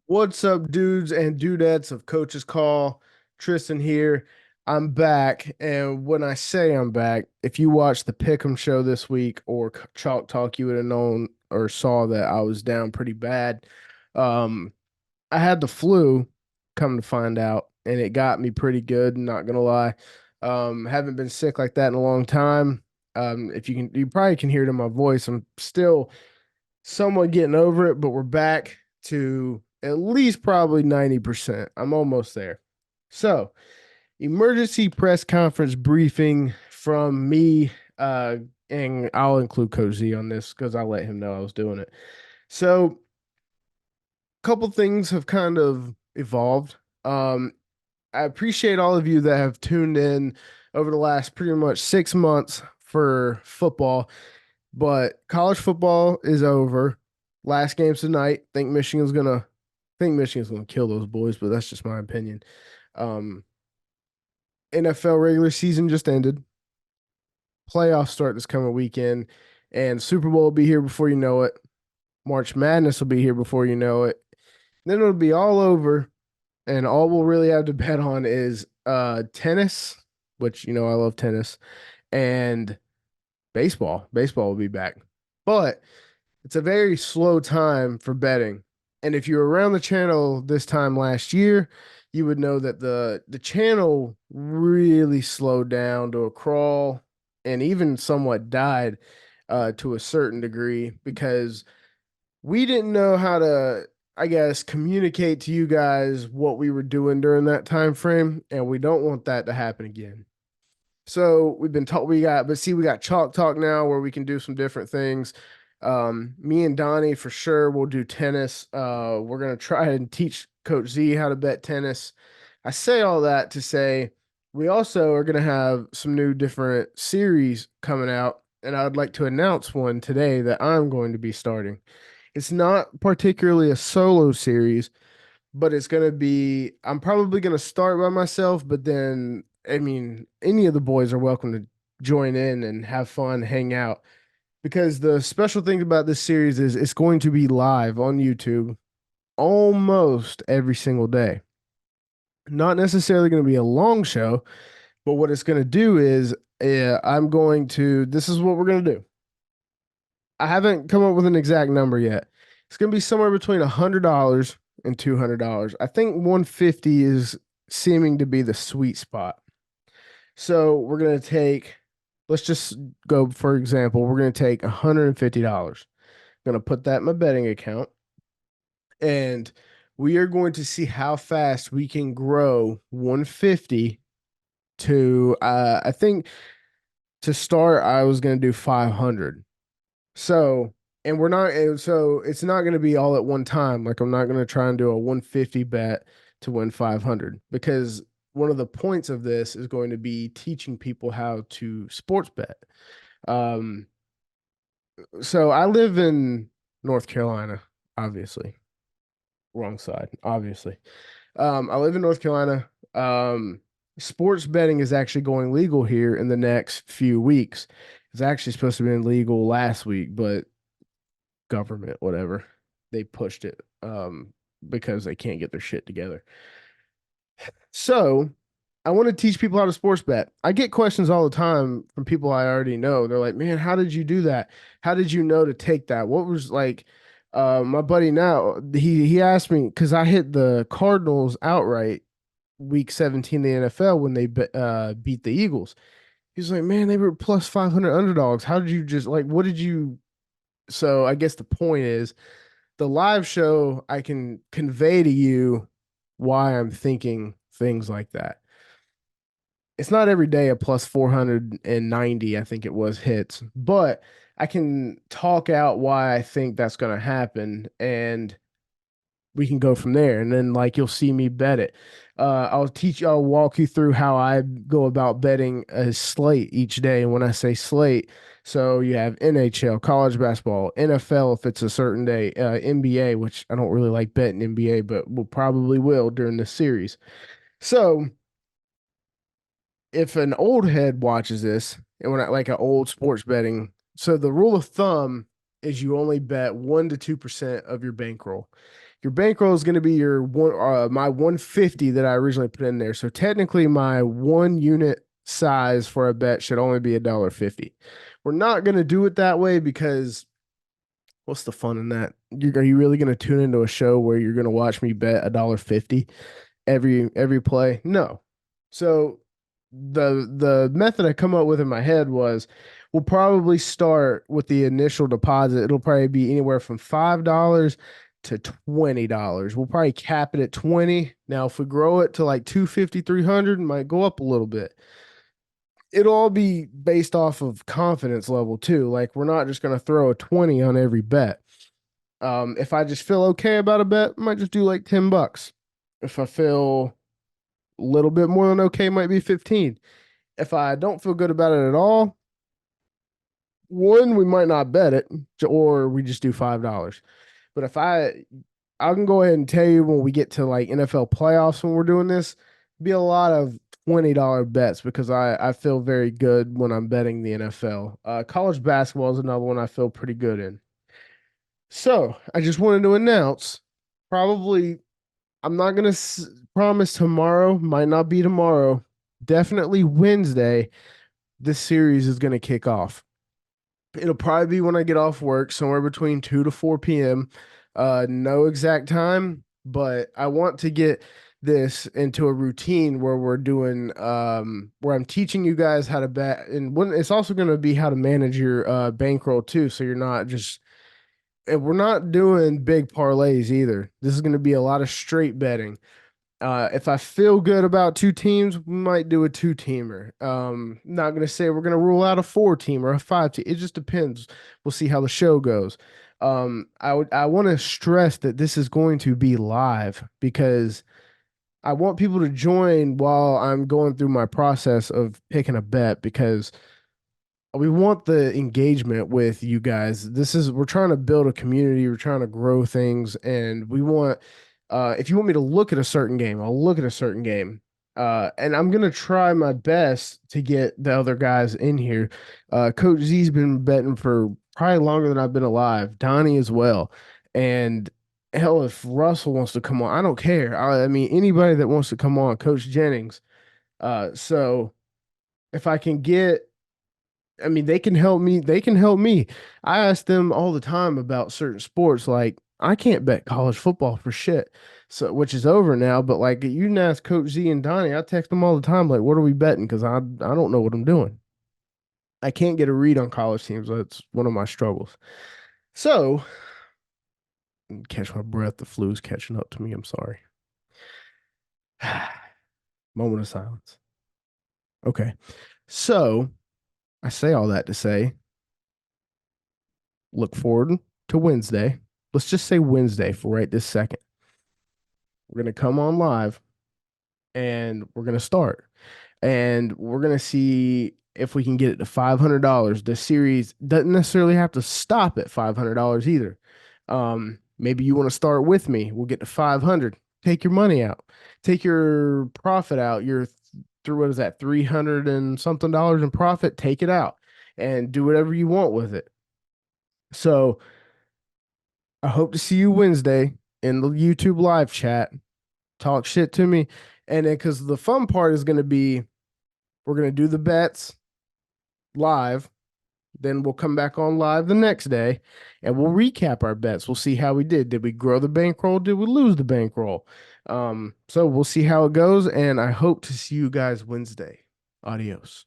What's up, dudes and dudettes of Coach's Call? Tristan here. I'm back, and when I say I'm back, if you watched the Pick'em show this week or Chalk Talk, you would have known or saw that I was down pretty bad. Um, I had the flu, come to find out, and it got me pretty good. Not gonna lie, haven't been sick like that in a long time. If you probably can hear it in my voice. I'm still somewhat getting over it, but we're back to at least probably 90%. I'm almost there. So, emergency press conference briefing from me, and I'll include Coach Z on this because I let him know I was doing it. So, a couple things have kind of evolved. I appreciate all of you that have tuned in over the last pretty much 6 months for football. But college football is over. Last game's tonight. Think Michigan's gonna kill those boys, but that's just my opinion. Um, NFL regular season just ended. Playoffs start this coming weekend, and Super Bowl will be here before you know it. March Madness will be here before you know it. Then it'll be all over, and all we'll really have to bet on is tennis, which I love tennis, and baseball. Baseball will be back. But it's a very slow time for betting. And if you were around the channel this time last year, you would know that the channel really slowed down to a crawl and even somewhat died to a certain degree because we didn't know how to, I guess, communicate to you guys what we were doing during that time frame, and we don't want that to happen again. So we've been taught we got Chalk Talk now where we can do some different things. Me and Donnie for sure will do tennis. We're gonna try and teach Coach Z how to bet tennis. I say all that to say we also are gonna have some new different series coming out, and I would like to announce one today that I'm going to be starting. It's not particularly a solo series, but it's gonna be. I'm probably gonna start by myself, but then I mean, any of the boys are welcome to join in and have fun, hang out. Because the special thing about this series is it's going to be live on YouTube almost every single day. Not necessarily going to be a long show, but what it's going to do is this is what we're going to do. I haven't come up with an exact number yet. It's going to be somewhere between $100 and $200. I think 150 is seeming to be the sweet spot. So we're going to take, let's just go, for example, we're going to take $150. I'm going to put that in my betting account. And we are going to see how fast we can grow 150 to, I think to start, I was going to do 500. So, and we're not, and so it's not going to be all at one time. Like, I'm not going to try and do a 150 bet to win 500 because one of the points of this is going to be teaching people how to sports bet. Um, so I live in North Carolina, obviously. Wrong side, obviously. I live in North Carolina. Sports betting is actually going legal here in the next few weeks. It's actually supposed to be legal last week, but government, whatever, they pushed it because they can't get their shit together. So I want to teach people how to sports bet. I get questions all the time from people I already know. They're like, "Man, how did you do that? How did you know to take that? What was like?" My buddy now he asked me because I hit the Cardinals outright week 17 in the NFL when they beat the Eagles. He's like, "Man, they were plus 500 underdogs. How did you just like? What did you?" So I guess the point is the live show. I can convey to you why I'm thinking things like that. It's not every day a plus 490, I think it was, hits, but I can talk out why I think that's going to happen and we can go from there. And then, like, you'll see me bet it. I'll walk you through how I go about betting a slate each day. And when I say slate, so you have NHL, college basketball, NFL if it's a certain day, NBA, which I don't really like betting NBA, but we'll probably will during this series. So if an old head watches this, and when I like an old sports betting, so the rule of thumb is you only bet 1% to 2% of your bankroll. Your bankroll is going to be your my 150 that I originally put in there. So technically, my 1 unit size for a bet should only be $1.50. We're not going to do it that way because what's the fun in that? Are you really going to tune into a show where you're going to watch me bet $1.50 every play? No. So the method I come up with in my head was we'll probably start with the initial deposit. It'll probably be anywhere from $5 to $20. We'll probably cap it at 20. Now, if we grow it to like 250, 300, it might go up a little bit. It'll all be based off of confidence level too. Like we're not just going to throw a 20 on every bet. If I just feel okay about a bet, I might just do like $10. If I feel a little bit more than okay, might be 15. If I don't feel good about it at all, one, we might not bet it, or we just do $5. But I can go ahead and tell you when we get to like NFL playoffs when we're doing this, be a lot of $20 bets because I feel very good when I'm betting the NFL. College basketball is another one I feel pretty good in. So I just wanted to announce, probably I'm not gonna promise tomorrow, might not be tomorrow, definitely Wednesday. This series is gonna kick off. It'll probably be when I get off work, somewhere between 2 to 4 p.m. No exact time, but I want to get this into a routine where we're doing where I'm teaching you guys how to bet, and when it's also going to be how to manage your bankroll too, so you're not just and we're not doing big parlays either. This is going to be a lot of straight betting. If I feel good about two teams, we might do a two-teamer. Not gonna say we're gonna rule out a four-team or a five-team. It just depends. We'll see how the show goes. I want to stress that this is going to be live because I want people to join while I'm going through my process of picking a bet because we want the engagement with you guys. We're trying to build a community, we're trying to grow things, and we want if you want me to look at a certain game, I'll look at a certain game. And I'm gonna try my best to get the other guys in here. Coach Z's been betting for probably longer than I've been alive. Donnie as well. And hell, if Russell wants to come on, I don't care. I mean, anybody that wants to come on, Coach Jennings. So if I can get I mean, they can help me. They can help me. I ask them all the time about certain sports. Like, I can't bet college football for shit. So, which is over now. But like, you can ask Coach Z and Donnie. I text them all the time. Like, what are we betting? Because I don't know what I'm doing. I can't get a read on college teams. That's one of my struggles. So, catch my breath. The flu's catching up to me. I'm sorry. Moment of silence. Okay. So, I say all that to say, look forward to Wednesday. Let's just say Wednesday for right this second. We're going to come on live and we're going to start. And we're going to see if we can get it to $500. The series doesn't necessarily have to stop at $500 either. Maybe you want to start with me. We'll get to 500. Take your money out. Take your profit out. Your through what is that, 300 and something dollars in profit? Take it out and do whatever you want with it. So I hope to see you Wednesday in the YouTube live chat. Talk shit to me. And then, because the fun part is going to be, we're going to do the bets live. Then we'll come back on live the next day and we'll recap our bets. We'll see how we did. Did we grow the bankroll? Did we lose the bankroll? So we'll see how it goes. And I hope to see you guys Wednesday. Adios.